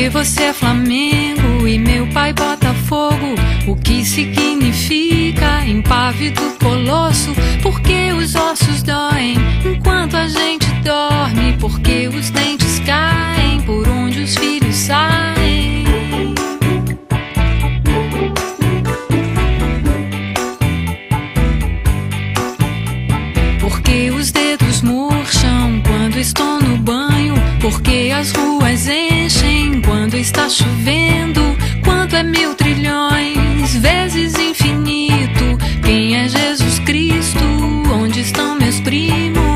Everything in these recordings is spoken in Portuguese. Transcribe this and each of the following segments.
Porque você é Flamengo e meu pai Botafogo. O que significa impávido colosso? Porque os ossos doem enquanto a gente dorme. Porque os dentes caem por onde os filhos saem. Porque os dedos murcham quando estou no banho. Porque as ruas enchem quando está chovendo. Quanto é 1000 trilhões vezes infinito? Quem é Jesus Cristo? Onde estão meus primos?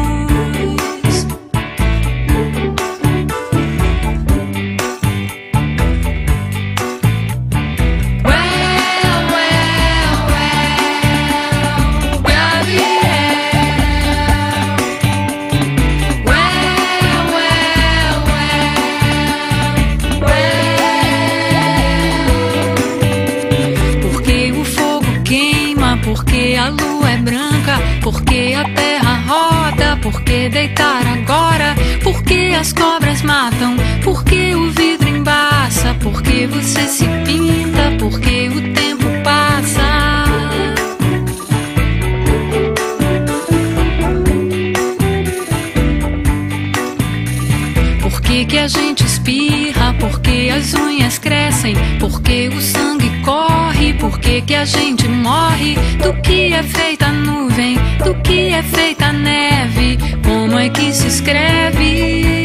Porque a lua é branca, porque a terra roda, porque deitar agora, porque as cobras matam, porque o vidro embaça, porque você se pinta, porque o tempo passa. Por que a gente espirra? Porque as unhas crescem? Porque o sangue corre? Por que a gente morre? Do que é feita a nuvem? Do que é feita a neve? Como é que se escreve?